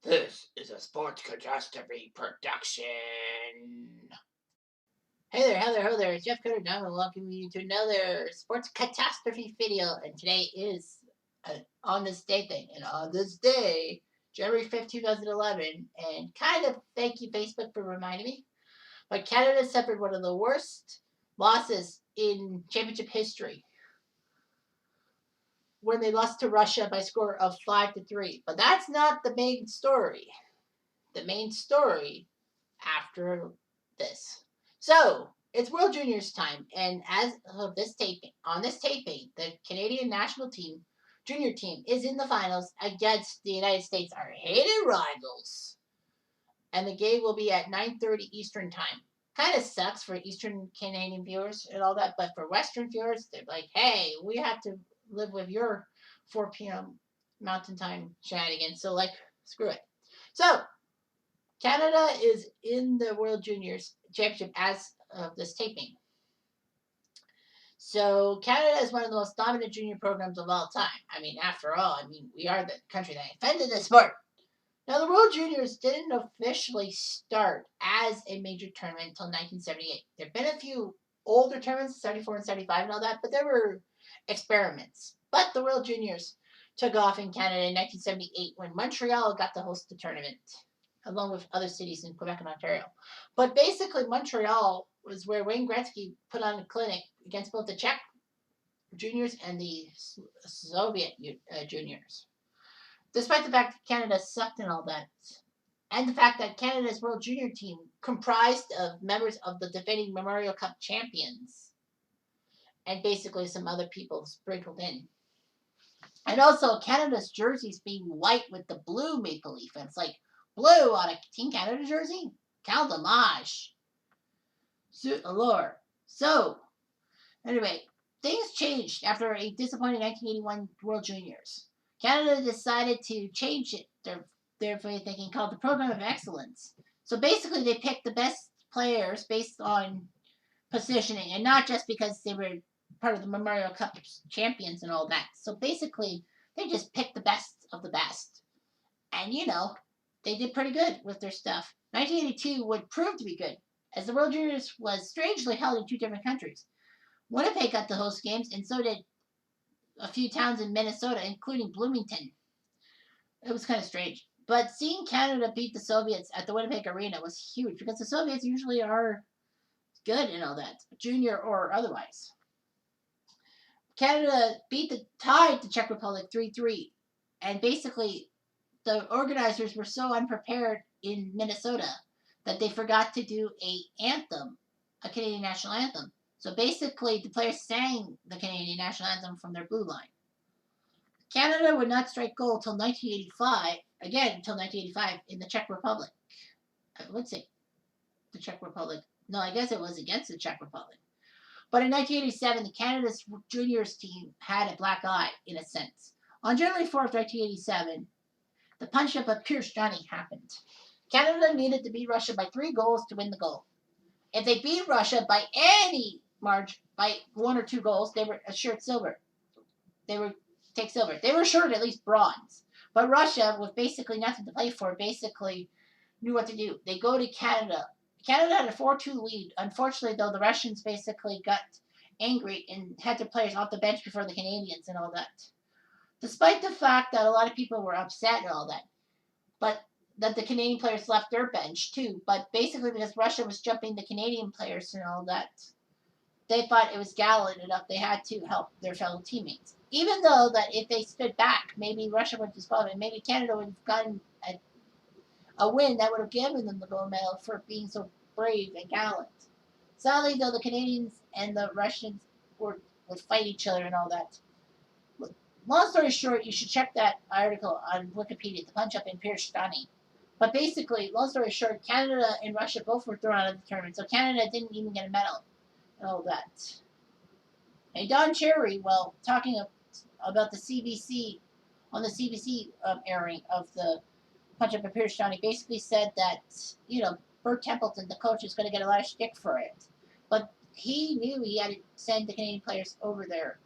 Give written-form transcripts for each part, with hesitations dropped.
This is a sports catastrophe production. Hey there, hello there. It's Jeff Cutter now and welcoming you to another sports catastrophe video. And today is on this day thing. And on this day, January 5th, 2011, and kind of thank you, Facebook, for reminding me. But Canada suffered one of the worst losses in championship history when they lost to Russia by a score of 5-3. But that's not the main story. The main story after this. So it's World Juniors time, and as of this taping, the Canadian national team, junior team, is in the finals against the United States, our hated rivals. And the game will be at 9:30 Eastern time. Kind of sucks for Eastern Canadian viewers and all that, but for Western viewers, they're like, hey, we have to live with your 4 p.m. Mountain Time shenanigans. So, like, screw it. So, Canada is in the World Juniors Championship as of this taping. So Canada is one of the most dominant junior programs of all time. I mean, after all, we are the country that invented the sport. Now, the World Juniors didn't officially start as a major tournament until 1978. There have been a few older tournaments, 74 and 75 and all that, but there were experiments. But the World Juniors took off in Canada in 1978 when Montreal got to host the tournament, along with other cities in Quebec and Ontario. But basically, Montreal was where Wayne Gretzky put on a clinic against both the Czech juniors and the Soviet juniors. Despite the fact that Canada sucked and all that, and the fact that Canada's World Junior team comprised of members of the defending Memorial Cup champions, and basically some other people sprinkled in. And also, Canada's jerseys being white with the blue maple leaf. And it's like, blue on a Team Canada jersey? Quel dommage. Zut alors. So, anyway, things changed after a disappointing 1981 World Juniors. Canada decided to change it, their way of thinking, called the Program of Excellence. So basically, they picked the best players based on positioning, and not just because they were part of the Memorial Cup champions and all that. So basically, they just picked the best of the best. And, they did pretty good with their stuff. 1982 would prove to be good, as the World Juniors was strangely held in two different countries. Winnipeg got to host games, and so did a few towns in Minnesota, including Bloomington. It was kind of strange. But seeing Canada beat the Soviets at the Winnipeg Arena was huge, because the Soviets usually are good and all that, junior or otherwise. Canada tied the Czech Republic 3-3, and basically the organizers were so unprepared in Minnesota that they forgot to do a Canadian national anthem. So basically, the players sang the Canadian national anthem from their blue line. Canada would not strike gold until 1985 in the Czech Republic. I would say the Czech Republic. No, I guess it was against the Czech Republic. But in 1987, the Canada's juniors team had a black eye, in a sense. On January 4th, 1987, the punch-up of Pierce Johnny happened. Canada needed to beat Russia by 3 goals to win the gold. If they beat Russia by any margin, by 1 or 2 goals, they were assured silver. They would take silver. They were assured at least bronze. But Russia, with basically nothing to play for, basically knew what to do. They go to Canada. Canada had a 4-2 lead. Unfortunately, though, the Russians basically got angry and had their players off the bench before the Canadians and all that. Despite the fact that a lot of people were upset and all that, but that the Canadian players left their bench too, but basically because Russia was jumping the Canadian players and all that, they thought it was gallant enough they had to help their fellow teammates. Even though that if they stood back, maybe Russia would disqualify, and maybe Canada would have gotten a win that would have given them the gold medal for being so brave and gallant. Sadly, though, the Canadians and the Russians would fight each other and all that. Long story short, you should check that article on Wikipedia, the punch-up in Pierce Johnny. But basically, long story short, Canada and Russia both were thrown out of the tournament, so Canada didn't even get a medal and all that. And Don Cherry, well, talking about the CBC, on the CBC airing of the punch-up in Pierce Johnny, basically said that, Bert Templeton, the coach, is going to get a lot of shtick for it. But he knew he had to send the Canadian players over there,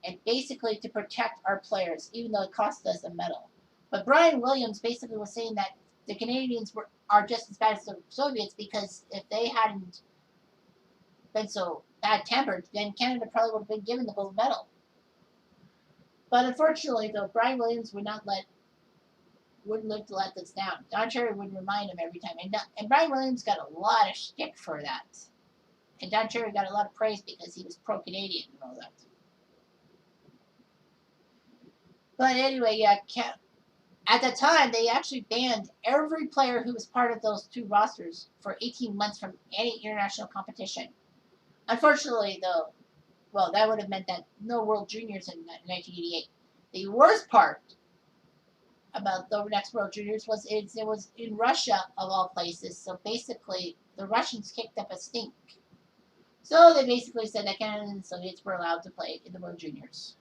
and basically to protect our players, even though it cost us a medal. But Brian Williams basically was saying that the Canadians are just as bad as the Soviets because if they hadn't been so bad tempered, then Canada probably would have been given the gold medal. But unfortunately, though, Brian Williams wouldn't live to let this down. Don Cherry would remind him every time, and Brian Williams got a lot of shtick for that, and Don Cherry got a lot of praise because he was pro-Canadian and all that. But anyway, yeah, at the time they actually banned every player who was part of those two rosters for 18 months from any international competition. Unfortunately, though, well, that would have meant that no World Juniors in 1988. The worst part about the next World Juniors was it was in Russia of all places. So basically, the Russians kicked up a stink. So they basically said that Canada and the Soviets were allowed to play in the World Juniors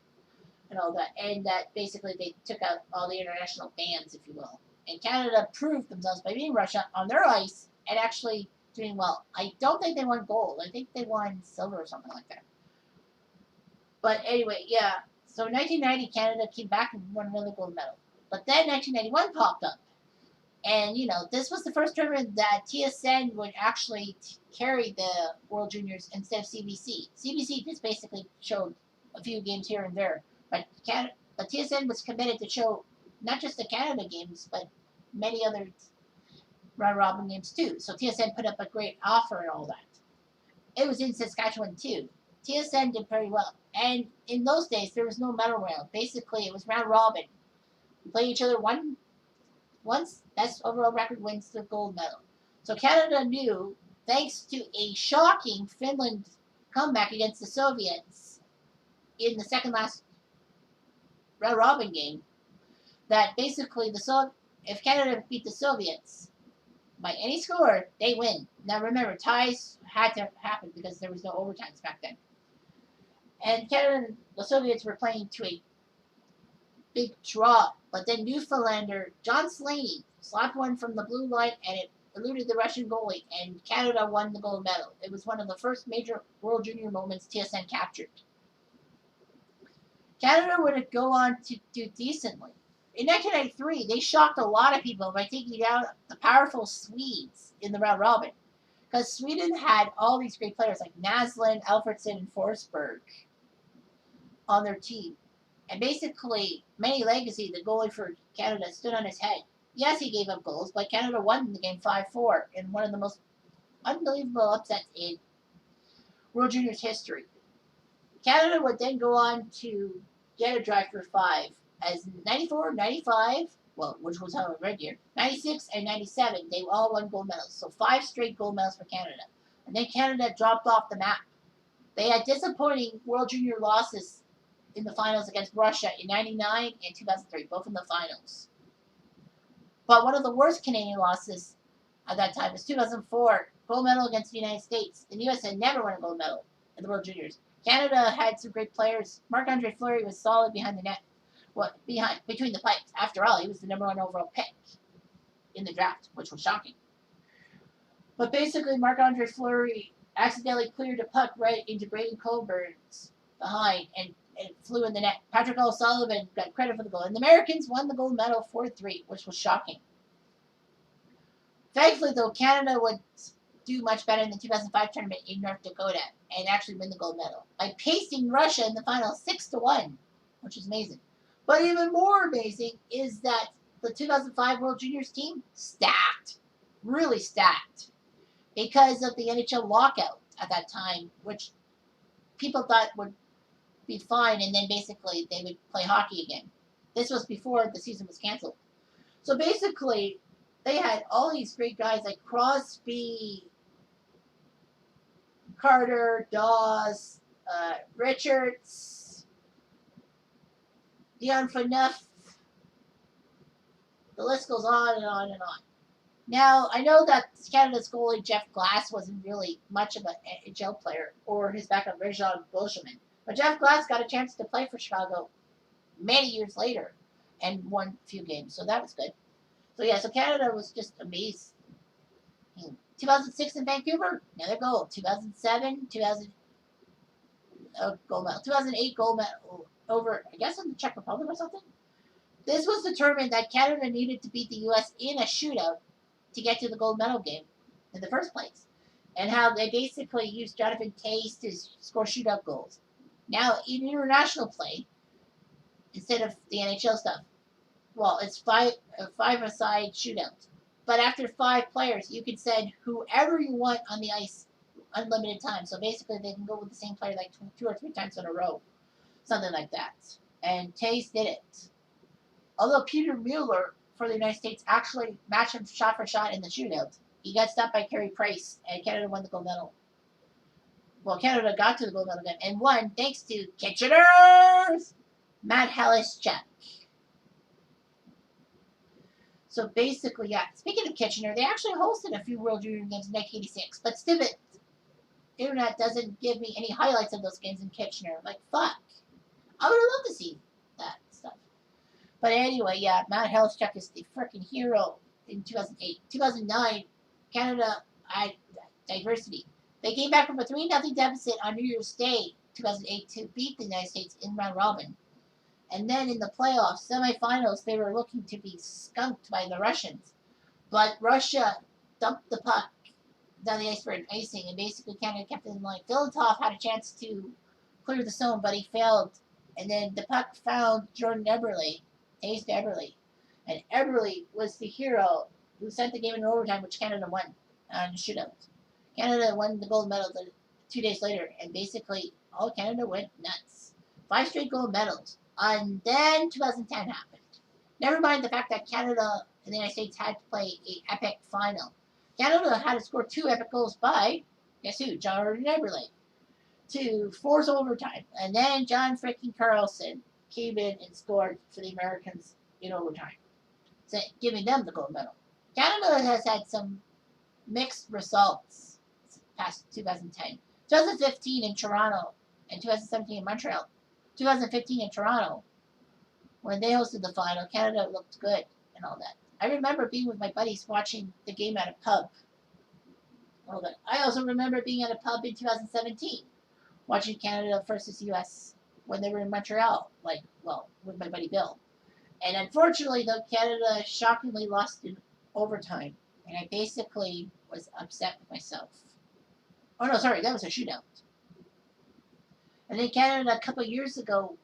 and all that, and that basically they took out all the international bans, if you will. And Canada proved themselves by beating Russia on their ice and actually doing well. I don't think they won gold. I think they won silver or something like that. But anyway, yeah. So 1990, Canada came back and won another gold medal. But then 1991 popped up. And, this was the first tournament that TSN would actually carry the World Juniors instead of CBC. CBC just basically showed a few games here and there. But TSN was committed to show not just the Canada games, but many other round-robin games too. So TSN put up a great offer and all that. It was in Saskatchewan too. TSN did pretty well. And in those days, there was no medal round. Basically, it was round-robin. You play each other once, best overall record wins the gold medal. So Canada knew, thanks to a shocking Finland comeback against the Soviets in the second last round robin game, that basically if Canada beat the Soviets by any score, they win. Now remember, ties had to happen because there was no overtimes back then. And Canada and the Soviets were playing to a big draw, but then Newfoundlander John Slaney slapped one from the blue line and it eluded the Russian goalie, and Canada won the gold medal. It was one of the first major World Junior moments TSN captured. Canada would go on to do decently. In 1993, they shocked a lot of people by taking down the powerful Swedes in the round robin, because Sweden had all these great players like Naslund, Alfredsson, and Forsberg on their team. And basically, Manny Legacy, the goalie for Canada, stood on his head. Yes, he gave up goals, but Canada won the game 5-4 in one of the most unbelievable upsets in World Juniors history. Canada would then go on to get a drive for 5, as 94, 95, well, which was how it read here, 96 and 97, they all won gold medals. So 5 straight gold medals for Canada. And then Canada dropped off the map. They had disappointing World Junior losses in the finals against Russia in 99 and 2003, both in the finals. But one of the worst Canadian losses at that time was 2004, gold medal against the United States. The U.S. had never won a gold medal in the World Juniors. Canada had some great players. Marc-Andre Fleury was solid behind the net, between the pipes. After all, he was the number 1 overall pick in the draft, which was shocking. But basically, Marc-Andre Fleury accidentally cleared a puck right into Braden Colburn's behind, and it flew in the net. Patrick O'Sullivan got credit for the goal. And the Americans won the gold medal 4-3, which was shocking. Thankfully, though, Canada would do much better in the 2005 tournament in North Dakota and actually win the gold medal by pasting Russia in the final 6-1, which is amazing. But even more amazing is that the 2005 World Juniors team stacked, really stacked, because of the NHL lockout at that time, which people thought would be fine, and then basically they would play hockey again. This was before the season was canceled. So basically, they had all these great guys like Crosby, Carter, Dawes, Richards, Dion Phaneuf. The list goes on and on and on. Now, I know that Canada's goalie Jeff Glass wasn't really much of an NHL player, or his backup Rajan Bolsheman. But Jeff Glass got a chance to play for Chicago many years later and won a few games, so that was good. So yeah, so Canada was just amazing. 2006 in Vancouver, another goal. 2007, gold medal. 2008 gold medal over, I guess, in the Czech Republic or something. This was the tournament that Canada needed to beat the U.S. in a shootout to get to the gold medal game in the first place, and how they basically used Jonathan Taze to score shootout goals. Now, in international play, instead of the NHL stuff, well, it's five-a-side shootout. But after 5 players, you can send whoever you want on the ice unlimited time. So basically, they can go with the same player like 2 or 3 times in a row, something like that. And Taze did it. Although Peter Mueller for the United States actually matched him shot for shot in the shootout, he got stopped by Carey Price, and Canada won the gold medal. Well, Canada got to the gold medal game and won thanks to Kitchener's Matt Halischuk. So basically, yeah. Speaking of Kitchener, they actually hosted a few World Junior games in 1986, but still, the internet doesn't give me any highlights of those games in Kitchener. Like, fuck. I would have loved to see that stuff. But anyway, yeah, Matt Halischuk is the freaking hero in 2008. 2009, Canada had diversity. They came back from a 3-0 deficit on New Year's Day, 2008, to beat the United States in round robin. And then in the playoffs, semifinals, they were looking to be skunked by the Russians. But Russia dumped the puck down the ice for an icing, and basically Canada kept it in line. Filatov had a chance to clear the zone, but he failed. And then the puck found Jordan Eberle, Taze to Eberle. And Eberle was the hero who sent the game in overtime, which Canada won on the shootout. Canada won the gold medal 2 days later, and basically all Canada went nuts. 5 straight gold medals. And then 2010 happened. Never mind the fact that Canada and the United States had to play an epic final. Canada had to score 2 epic goals by, guess who? Jordan Eberle, to force overtime. And then John freaking Carlson came in and scored for the Americans in overtime, giving them the gold medal. Canada has had some mixed results past 2010. 2015 in Toronto and 2017 in Montreal. 2015 in Toronto, when they hosted the final, Canada looked good and all that. I remember being with my buddies watching the game at a pub. All that. I also remember being at a pub in 2017, watching Canada versus US when they were in Montreal, with my buddy Bill. And unfortunately, though, Canada shockingly lost in overtime, and I basically was upset with myself. Oh no, sorry, that was a shootout. And then Canada, a couple of years ago,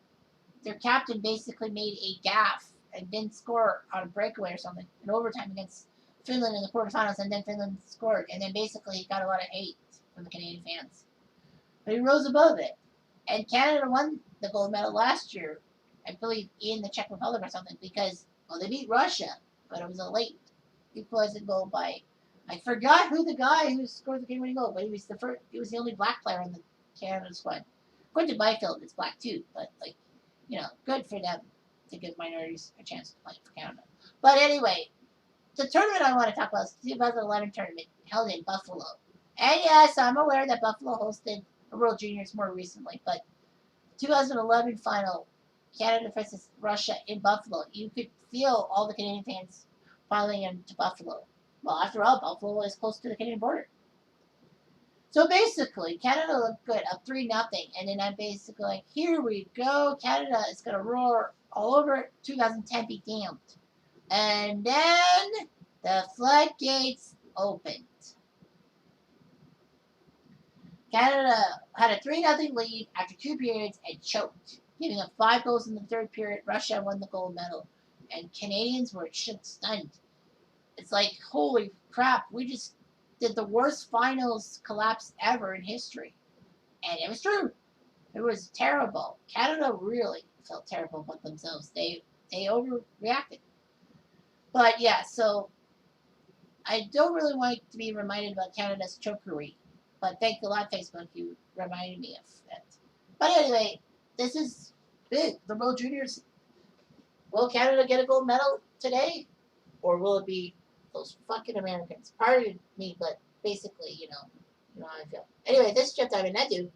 their captain basically made a gaffe and didn't score on a breakaway or something in overtime against Finland in the quarterfinals, and then Finland scored, and then basically he got a lot of hate from the Canadian fans. But he rose above it. And Canada won the gold medal last year, I believe, in the Czech Republic or something, because, well, they beat Russia, but it was a late equalizing goal by, I forgot who the guy who scored the game-winning goal, but he was the only black player on the Canada squad. According to Byfield, it's black too, but, good for them to give minorities a chance to play for Canada. But anyway, the tournament I want to talk about is the 2011 tournament held in Buffalo. And yes, I'm aware that Buffalo hosted the World Juniors more recently, but 2011 final, Canada versus Russia in Buffalo, you could feel all the Canadian fans piling into Buffalo. Well, after all, Buffalo is close to the Canadian border. So basically, Canada looked good, up 3-0, and then I'm basically like, here we go, Canada is going to roar all over 2010 be damned. And then the floodgates opened. Canada had a 3-0 lead after 2 periods and choked, giving up 5 goals in the 3rd period. Russia won the gold medal, and Canadians were stunned. It's like, holy crap, we just did the worst finals collapse ever in history. And it was true. It was terrible. Canada really felt terrible about themselves. They overreacted. But yeah, so I don't really want to be reminded about Canada's chokery. But thank you a lot, Facebook, you reminded me of that. But anyway, this is big. The World Juniors. Will Canada get a gold medal today? Or will it be those fucking Americans? Pardon me, but basically, you know how I feel. Anyway, this is Jeff Diamond. That dude.